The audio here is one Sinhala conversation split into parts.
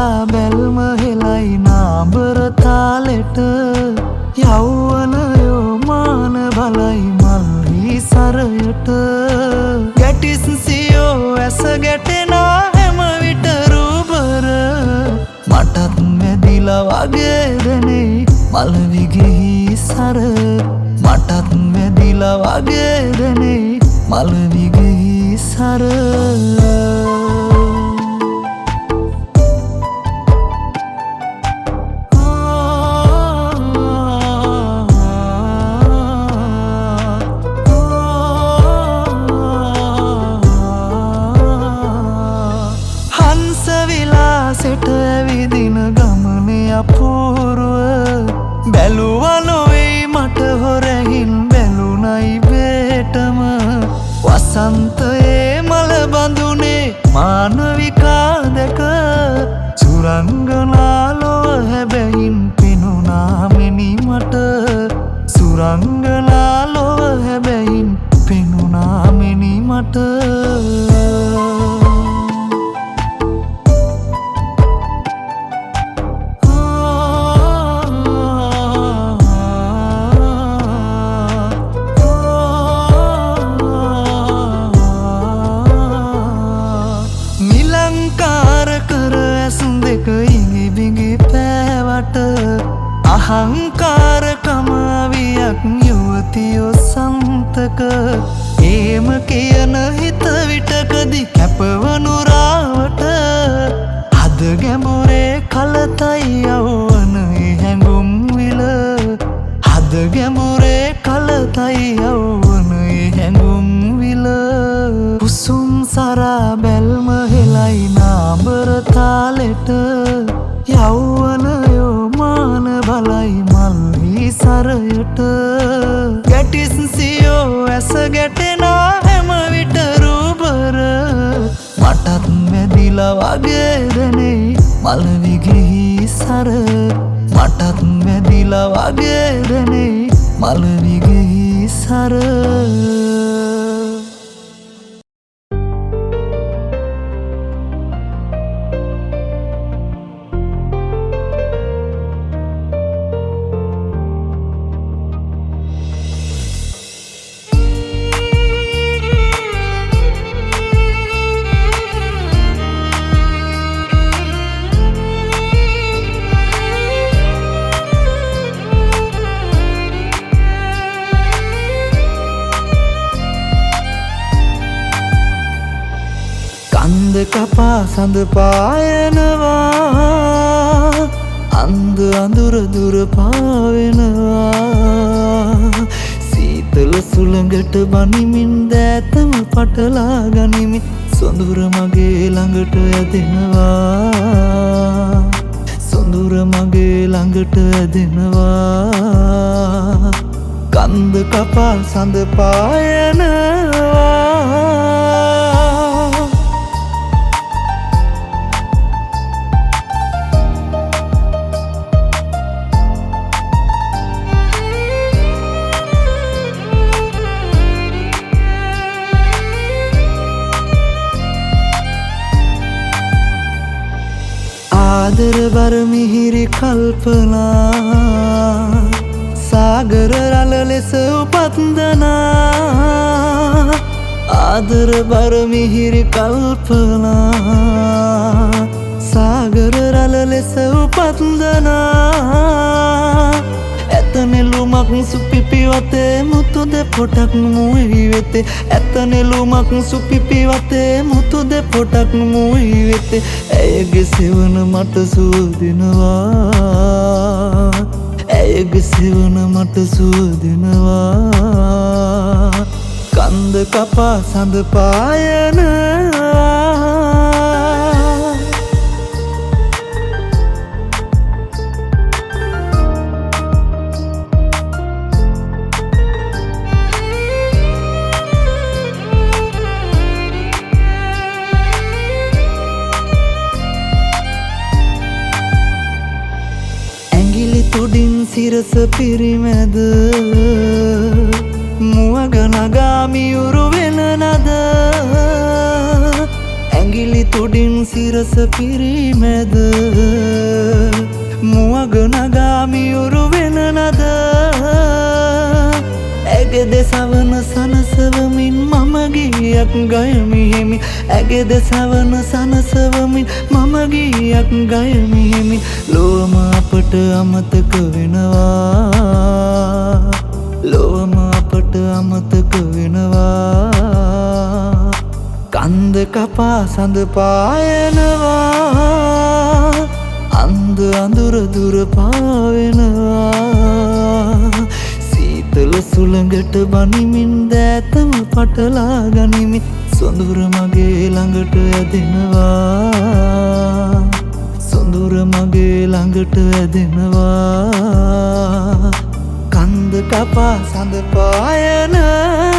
සරා බැල්ම හෙලයි නාඹර තාලෙට යෞවනයෝ මාන බලයි මල්හි සරයට ගැටිස් සියෝ ඇස ගැටෙනා හැම විට රූබර මටත් වැදිලා වගේ දැනේ මල්විගෙහි සර මටත් වැදිලා වගේ දැනේ මල්විගෙහි සර සෙට ඇවිදින ගමනේ අපූර්ව බැලුවා නොවෙයි මට හොරැහින් බැලුනයි බේටම වසන්තයේ මල බඳුනේ මානවිකා දැක සුරංගනා ලොව හැබැයින් පෙනුනා මෙනි මට සුරංගනා ලොව හැබැයින් පෙනුනා මෙනි මට අහංකාරකම අවියක් යුවතියෝ සන්තක ඒම කියන හිත විටකදි කැපවනු රාවට හද ගැඹුරේ කලතයි යවවන හැඟුම් විල හද ගැඹුරේ කලතයි යවවන හැඟුම් විල කුසුම් සරා බැල්ම හෙලයි නාඹර තාලෙට යෞවනයෝ මාන බලයි මල්හි සරයට ගැටිස් සියෝ ඇස ගැටෙනා හැම විට රූබර මටත් වැදිලා වගේ දැනේ මල්විගෙහි සර මටත් වැදිලා වගේ දැනේ මල්විගෙහි සර කන්ද කපා සඳ පායනවා අන්ද අඳුර දුර පාවෙනවා සීතල සුළඟට බනිමින් දෑතම පටලා ගනිමින් සොඳුර මගේ ළඟට ඇදෙනවා සොඳුර මගේ ළඟට ඇදෙනවා කන්ද කපා සඳ පායනවා ආදර බර මිහිරි කල්පනා සාගර රළ ලෙස උපන්දනා ආදර බර මිහිරි කල්පනා සාගර රළ ලෙස උපන්දනා ඇත නෙළුමක් සුපිපි වතේ මුතු දෙපොටක් මුයි වෙතේ ඇත නෙළුමක් සුපිපි වතේ මුතු දෙපොටක් මුයි වෙතේ ඇයගේ සෙවන මට සුවදිනවා ඇයගේ සෙවන මට සුවදිනවා කන්ද කපා සඳ පායනවා තුඩින් සිරස පිරිමැද මුවග නගාමියුරු වෙන නද ඇඟිලි උඩින් සිරස පිරිමැද මුවග නගාමියුරු වෙන නද ඇගේ දෙසවන සනසවමින් මම ගීයක් ගයමිහෙමි ඇගේ දෙසවන සනසවමින් මම ගීයක් ගයමිහෙමි ලොවම අපට අමතක වෙනවා ලොවම අපට අමතක වෙනවා කන්ද කපා සඳ පායනවා අන්ද අඳුර දුර පාවෙනවා සීතල සුළඟට බනිමින් දෑතම පටලා ගනිමි සොඳුර මගේ ළඟට ඇදෙනවා සොඳුර මගේ ළඟට ඇදෙනවා කන්ද කපා සඳ පායනවා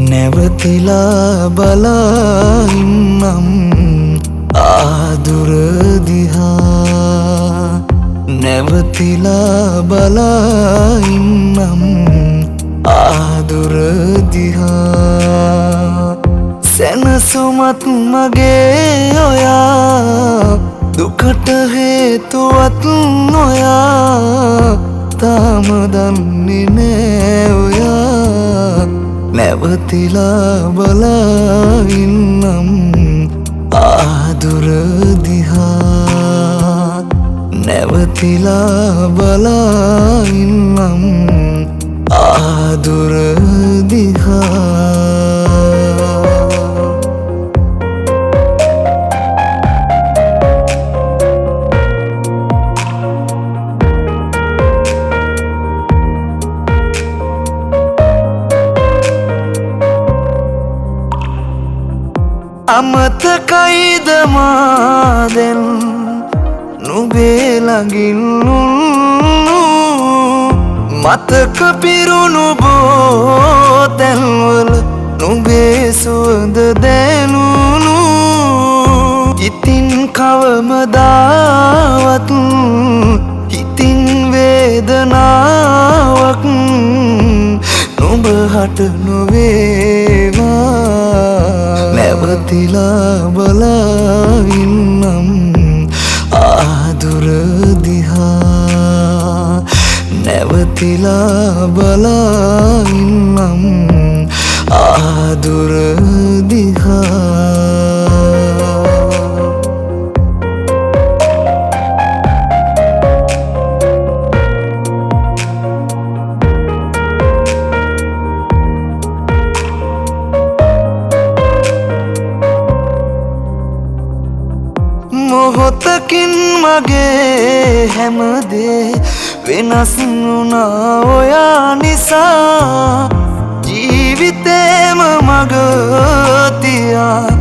නැවතිලා බලා ඉන්නම් ආදුර දිහා නැවතිලා බලා ඉන්නම් ආදුර දිහා සැනසුමත් මගේ ඔයා දුකට හේතුවත් ඔයා තාම දන්නේ නෑ ඔයා නැවතිලා බලා ඉන්නම් ආදුර දිහා නැවතිලා බලා ඉන්නම් ආදුර දිහා අමතකයිද මාදෙන් නුබේ ළඟින් මතක පිරුණු බෝතැන්වල නුබේ සුවඳ දැනුණු ඉතින් කවමදාවත් හිතින් වේදනාවක් නුඹ හට නොවේවා නැවතිලා බලා ඉන්නම් ආදුර දිහා නැවතිලා බලා ඉන්නම් ආදුර දිහා මොහොතකින් මගේ හැමදේ වෙනස් වුණා ඔයා නිසා ජීවිතේම මග තියා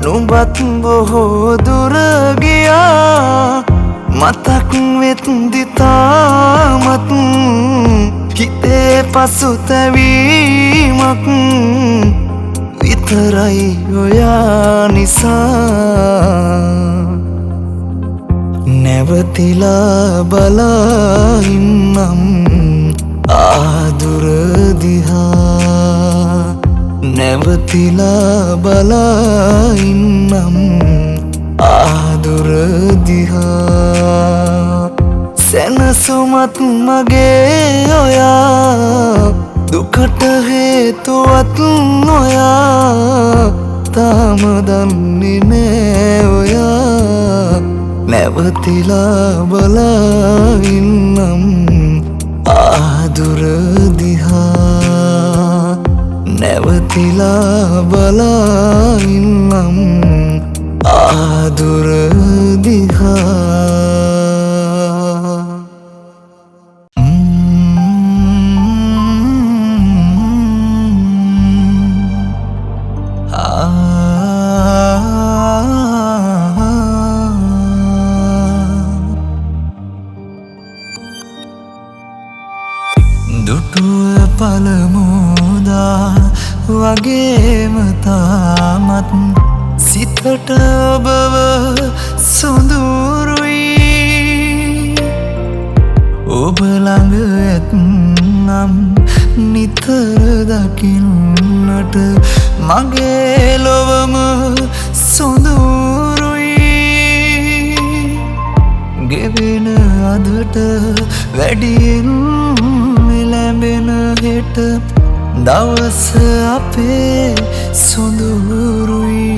නුඹත් බොහෝ දුර ගියා මතක් වෙත්දි තාමත් හිතේ පසුතැවීමක් විතරයි ඔයා නිසා නැවතිලා බලා ඉන්නම් ආදුර දිහා නැවතිලා බලා ඉන්නම් ආදුර දිහා සැනසුමත් මගේ ඔයා දුකට හේතුවත් ඔයා තාම දන්නේ නෑ ඔයා නැවතිලා බලා ඉන්නම් ආදුර දිහා නැවතිලා බලා ඉන්නම් ආදුර දිහා මරුව පළමුදා වගේම තාමත් සිතට ඔබව සොඳුරුයි ඔබ ළඟ ඇත්නම් නිතර දකින්නට මගේ ලොවම සොඳුරුයි ගෙවෙන අදට වැඩියෙන් ලැබෙන හෙට දවස අපේ සොඳුරුයි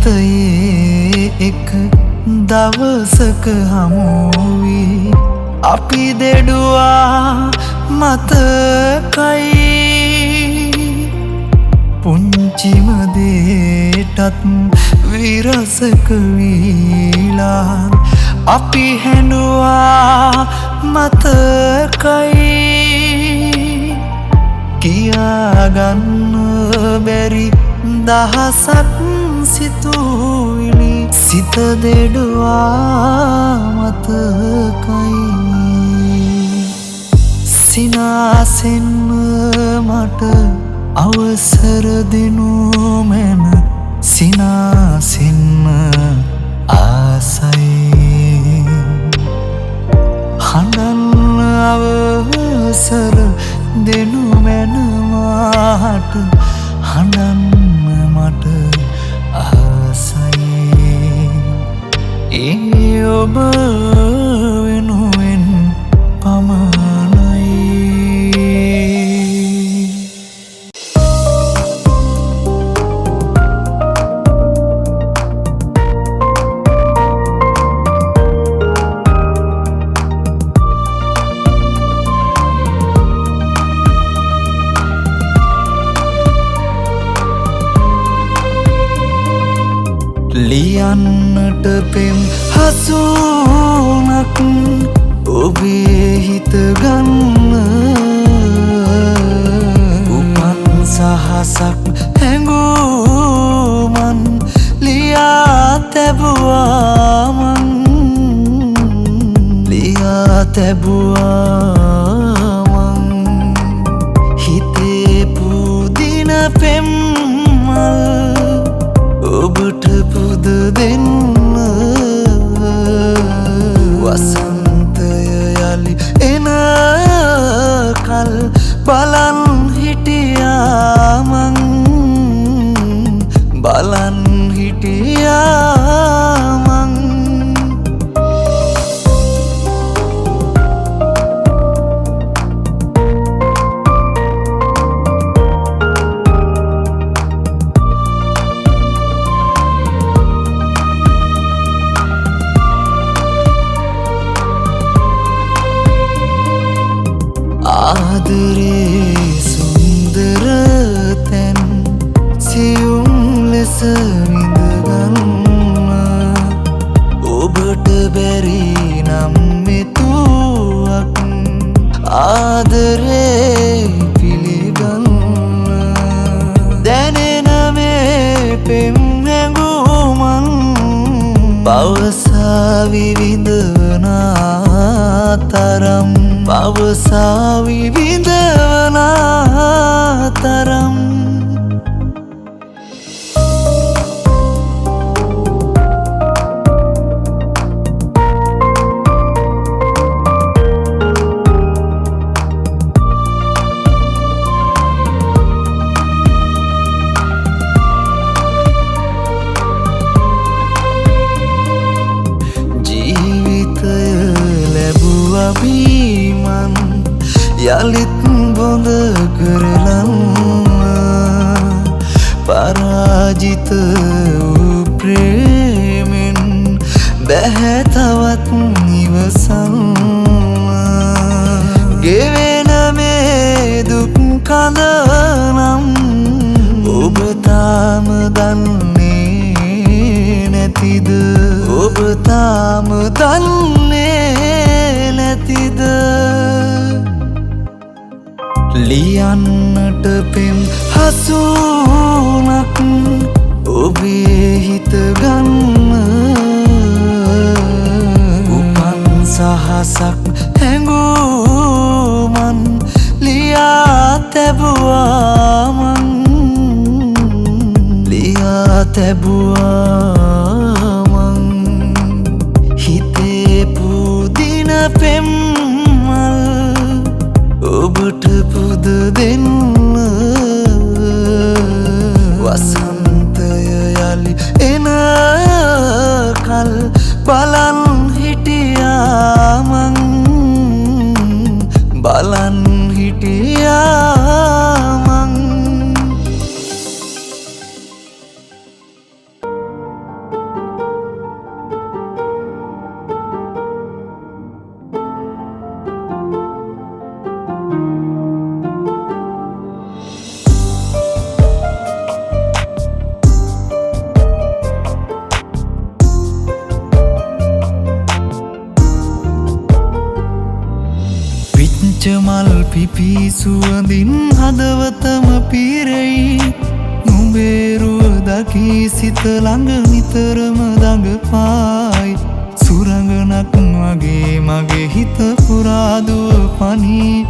අතීතයේ එක දවසක හමුවී අපි දෙඩුවා මතකයි පුංචිම දේටත් විරසක වීලා අපි හැඬුවා මතකයි කියාගන්න බැරි දහසක් සිතුවිලි සිත දෙඩුවා මතකයි සිනාසෙන්න මට අවසර දෙනු මැන සිනාසෙන්න ආසයි හඬන්න අවසර දෙනු මැන මාට හඬන්න මට ආසයි ඒ ඔබ වෙනුවෙන් පමණයි ලියන්නට පෙම් හසුනක් ඔබේ හිත ගන්න උපන් සහසක් හැඟුමන් ලියා තැබුවාමන් ලියා තැබුවාමන් හිතේ පුදින පෙම්මල් ඔබට පුද දෙන්න වසන්තය යලි එන කල් බලන් හිටියාමන් බලන් හිටියාමන් ආදරේ සුන්දර තැන් සියුම් ලෙස විඳගන්න ඔබට බැරි නම් මෙතුවක් ආදරේ පිළිගන්න දැනෙන මේ පෙම් හැඟුමන් පවසාවි විඳවනා තරම් පවසාවි විඳවනා තරම් බීමන් යලිත් බොඳ කරලන්න පරාජිත වූ ප්‍රේමෙන් බැහැ තවත් නිවසන්න ගෙවෙන මේ දුක් කඳන හසුනක් ඔබේ හිත ගන්න උපන් සහසක් හැඟුමන් ලියා තැබුවා මං ලියා තැබුවා මං හිතේ පුදින පෙම්මල් ඔබට පුද දෙන්න වසන්තය යලි එන කල් බලන් හිටියා මං බලන් හිටියා මං මල් පිපි සුවඳින් හදවතම පිරෙයි නුඹේරුව දකී සිත ළඟ නිතරම දඟපායි සුරංගනක් වගේ මගේ හිත පුරාදුව පනී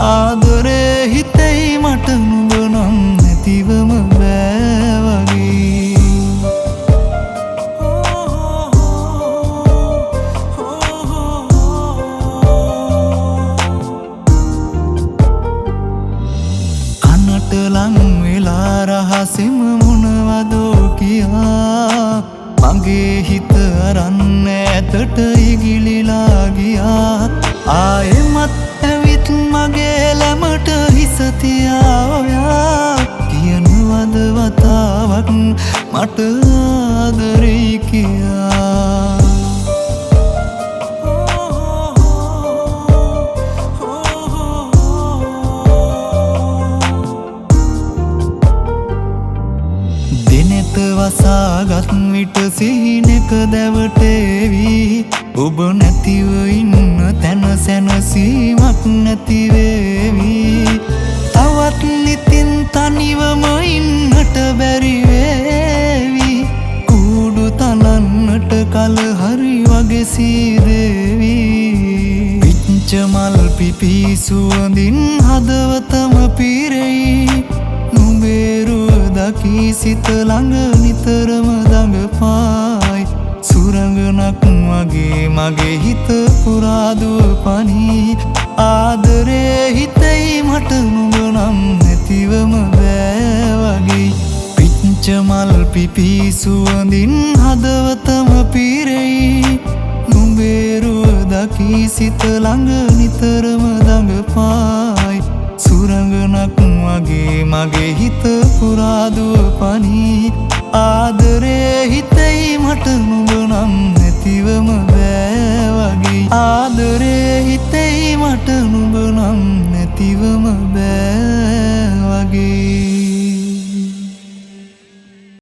ආදරේ හිතෙයි මට නුඹ නම් නැතිවම බෑ වගේ ලං වෙලා රහසෙම මොනවදෝ කියා මගේ හිත අරන් ඈතට ඉගිලිලා ගියා ආයෙමත් ඇවිත් මගේ ළමට හිස තියා ඔයා කියනවද වතාවක් මට ආදරෙයි කියා වසාගත් විට සිහිනක දැවටේවි ඔබ නැතිව ඉන්න තැන සැනසීමක් නැතිවේවි තවත් නිතින් තනිවම ඉන්නට බැරිවේවි කූඩු තනන්නට කල හරි වගේ සීදේවි පිච්ච මල් පිපි සුවඳින් හදවතම පිරෙයි නුඹේරුව දකී සිත ළඟ නිතරම දඟපායි සුරංගනක් වගේ මගේ හිත පුරාදුව පනී ආදරේ හිතෙයි මට නුඹ නම් නැතිවම බෑ වගේ පිච්ච මල් පිපි සුවඳින් හදවතම පිරෙයි නුඹේරුව දකී සිත ළඟ නිතරම දඟපායි සුරංගනක් වගේ මගේ හිත පුරාදුව පනී ආදරේ හිතෙයි මට නුඹ නම් නැතිවම බෑ වගේ ආදරේ හිතෙයි මට නුඹ නම් නැතිවම බෑ වගේ